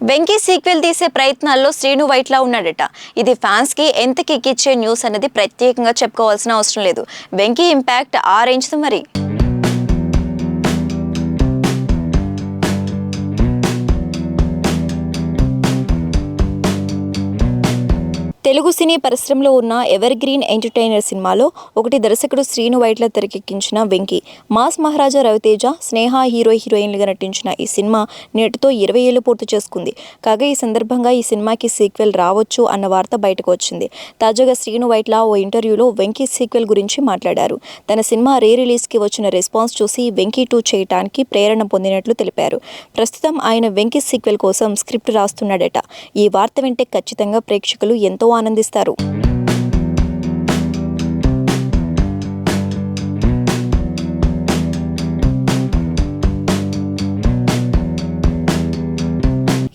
Venky sequel తీసే ప్రయత్నాల్లో శ్రీను వైట్ల ఉన్నాడట. ఇది ఫ్యాన్స్ కి ఎంత కిక్కిచ్చే న్యూస్ అనేది ప్రత్యేకంగా చెప్పుకోవాల్సిన అవసరం లేదు. వెంకీ ఇంపాక్ట్ ఆ రేంజ్ మరి. తెలుగు సినీ పరిశ్రమలో ఉన్న ఎవర్ గ్రీన్ ఎంటర్టైనర్ సినిమాలో ఒకటి దర్శకుడు శ్రీను వైట్ల తెరకెక్కించిన వెంకీ. మాస్ మహారాజా రవితేజ, స్నేహ హీరోయిన్లుగా నటించిన ఈ సినిమా నేటితో 20 ఏళ్లు పూర్తి చేసుకుంది. కాగా ఈ సందర్భంగా ఈ సినిమాకి సీక్వెల్ రావచ్చు అన్న వార్త బయటకు వచ్చింది. తాజాగా శ్రీను వైట్ల ఓ ఇంటర్వ్యూలో వెంకీ సీక్వెల్ గురించి మాట్లాడారు. తన సినిమా రిలీజ్కి వచ్చిన రెస్పాన్స్ చూసి వెంకీ 2 చేయడానికి ప్రేరణ పొందినట్లు తెలిపారు. ప్రస్తుతం ఆయన వెంకీ సీక్వెల్ కోసం స్క్రిప్ట్ రాస్తున్నాడట. ఈ వార్త వింటే ఖచ్చితంగా ప్రేక్షకులు ఎంతో ఆనందిస్తారు.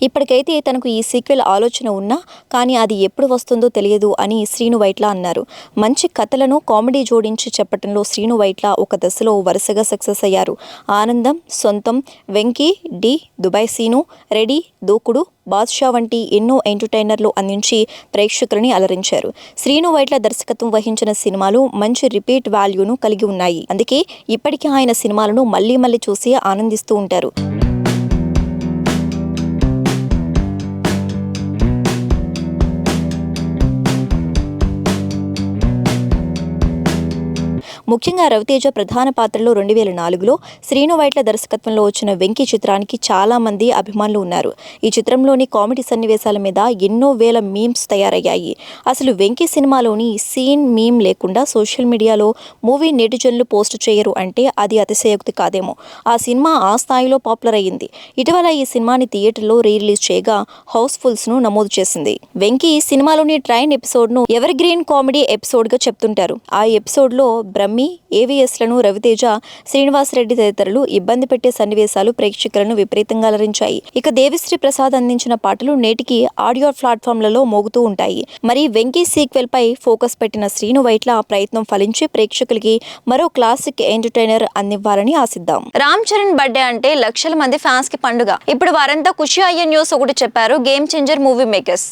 ఇప్పటికైతే తనకు ఈ సీక్వెల్ ఆలోచన ఉన్నా కానీ అది ఎప్పుడు వస్తుందో తెలియదు అని శ్రీను వైట్ల అన్నారు. మంచి కథలను కామెడీ జోడించి చెప్పడంలో శ్రీను వైట్ల ఒక దశలో వరుసగా సక్సెస్ అయ్యారు. ఆనందం, సొంతం, వెంకీ, డి, దుబాయ్ సీను, రెడీ, దూకుడు, బాద్షా వంటి ఎన్నో ఎంటర్టైనర్లు అందించి ప్రేక్షకులని అలరించారు. శ్రీను వైట్ల దర్శకత్వం వహించిన సినిమాలు మంచి రిపీట్ వాల్యూను కలిగి ఉన్నాయి. అందుకే ఇప్పటికీ ఆయన సినిమాలను మళ్లీ చూసి ఆనందిస్తూ ఉంటారు. ముఖ్యంగా రవితేజ ప్రధాన పాత్రలో 2004లో శ్రీను వైట్ల దర్శకత్వంలో వచ్చిన వెంకీ చిత్రానికి చాలా మంది అభిమానులు ఉన్నారు. ఈ చిత్రంలోని కామెడీ సన్నివేశాల మీద ఎన్నో వేల మీమ్స్ తయారయ్యాయి. అసలు వెంకీ సినిమాలోని సీన్ మీమ్ లేకుండా సోషల్ మీడియాలో మూవీ నెటిజన్లు పోస్ట్ చేయరు అంటే అది అతిశయోక్తి కాదేమో. ఆ సినిమా ఆ స్థాయిలో పాపులర్ అయ్యింది. ఇటీవల ఈ సినిమాని థియేటర్లో రిలీజ్ చేయగా హౌస్ఫుల్స్ ను నమోదు చేసింది. వెంకీ సినిమాలోని ట్రైన్ ఎపిసోడ్ ను ఎవర్ గ్రీన్ కామెడీ ఎపిసోడ్ గా చెప్తుంటారు. ఆ ఎపిసోడ్ లో బ్రహ్మి, ఏవిఎస్లను రవితేజ, శ్రీనివాసరెడ్డి తదితరులు ఇబ్బంది పెట్టే సన్నివేశాలు ప్రేక్షకులను విపరీతంగా అలరించాయి. ఇక దేవిశ్రీ ప్రసాద్ అందించిన పాటలు నేటికి ఆడియో ప్లాట్ఫామ్లలో మోగుతూ ఉంటాయి. మరి వెంకీ సీక్వెల్ పై ఫోకస్ పెట్టిన శ్రీను వైట్ల ప్రయత్నం ఫలించి ప్రేక్షకులకి మరో క్లాసిక్ ఎంటర్టైనర్ అందివ్వాలని ఆశిద్దాం. రామ్ చరణ్ బర్త్డే అంటే లక్షల మంది ఫ్యాన్స్ కి పండుగ. ఇప్పుడు వారంతా ఖుషి అయ్యే న్యూస్ ఒకటి చెప్పారు game changer movie makers.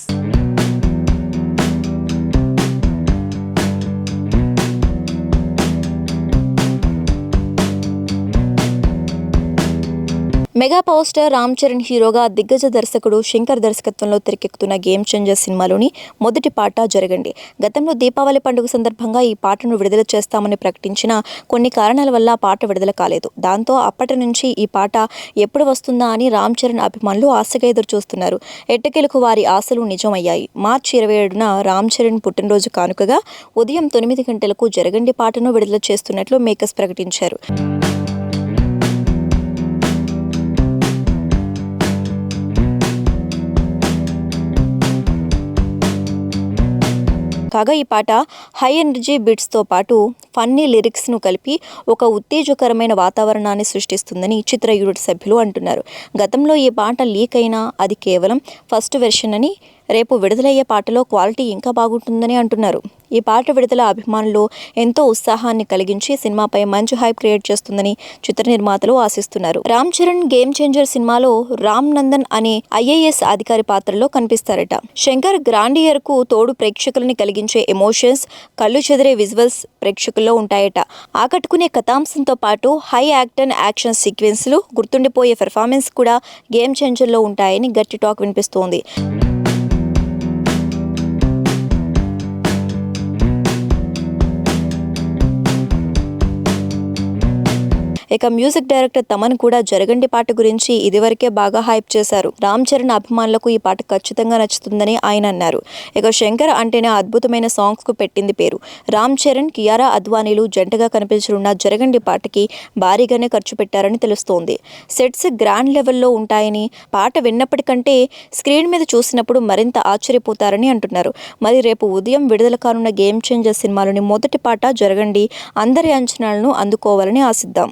Mega power star Ram Charan హీరోగా దిగ్గజ దర్శకుడు శంకర్ దర్శకత్వంలో తెరకెక్కుతున్న గేమ్ చేంజర్ సినిమాలోని మొదటి పాట జరగండి. గతంలో దీపావళి పండుగ సందర్భంగా ఈ పాటను విడుదల చేస్తామని ప్రకటించిన కొన్ని కారణాల వల్ల పాట విడుదల కాలేదు. దాంతో అప్పటి నుంచి ఈ పాట ఎప్పుడు వస్తుందా అని రామ్ చరణ్ అభిమానులు ఆశగా ఎదురు చూస్తున్నారు. ఎట్టకేలకు వారి ఆశలు నిజమయ్యాయి. మార్చి 27న రామ్ చరణ్ పుట్టినరోజు కానుకగా ఉదయం 9 గంటలకు జరగండి పాటను విడుదల చేస్తున్నట్లు మేకర్స్ ప్రకటించారు. కాగా ఈ పాట హై ఎనర్జీ బిట్స్తో పాటు ఫన్నీ లిరిక్స్ను కలిపి ఒక ఉత్తేజకరమైన వాతావరణాన్ని సృష్టిస్తుందని చిత్ర యూనిట్ సభ్యులు అంటున్నారు. గతంలో ఈ పాట లీక్ అయినా అది కేవలం ఫస్ట్ వెర్షన్ అని, రేపు విడుదలయ్యే పాటలో క్వాలిటీ ఇంకా బాగుంటుందని అంటున్నారు. ఈ పాట విడుదల అభిమానులు ఎంతో ఉత్సాహాన్ని కలిగించి సినిమాపై మంచి హైప్ క్రియేట్ చేస్తుందని చిత్ర నిర్మాతలు ఆశిస్తున్నారు. రామ్ చరణ్ గేమ్ చేంజర్ సినిమాలో రామ్ నందన్ అనే IAS అధికారి పాత్రలో కనిపిస్తారట. శంకర్ గ్రాండియర్ కు తోడు ప్రేక్షకులని కలిగించే ఎమోషన్స్, కళ్ళు చెదిరే విజువల్స్ ప్రేక్షకుల్లో ఉంటాయట. ఆకట్టుకునే కథాంశంతో పాటు హై యాక్షన్ సీక్వెన్స్లు, గుర్తుండిపోయే పెర్ఫార్మెన్స్ కూడా గేమ్ చేంజర్లో ఉంటాయని గట్టి టాక్ వినిపిస్తోంది. ఇక మ్యూజిక్ డైరెక్టర్ తమన్ కూడా జరగండి పాట గురించి ఇదివరకే బాగా హైప్ చేశారు. రామ్ చరణ్ అభిమానులకు ఈ పాట ఖచ్చితంగా నచ్చుతుందని ఆయన అన్నారు. ఇక శంకర్ అంటేనే అద్భుతమైన సాంగ్స్ కు పెట్టింది పేరు. రామ్ చరణ్, కియారా అద్వానీలు జంటగా కనిపించనున్న జరగండి పాటకి భారీగానే ఖర్చు పెట్టారని తెలుస్తోంది. సెట్స్ గ్రాండ్ లెవెల్లో ఉంటాయని, పాట విన్నప్పటికంటే స్క్రీన్ మీద చూసినప్పుడు మరింత ఆశ్చర్యపోతారని అంటున్నారు. మరి రేపు ఉదయం విడుదల కానున్న గేమ్ చేంజర్ సినిమాలోని మొదటి పాట జరగండి అందరి అంచనాలను అందుకోవాలని ఆశిద్దాం.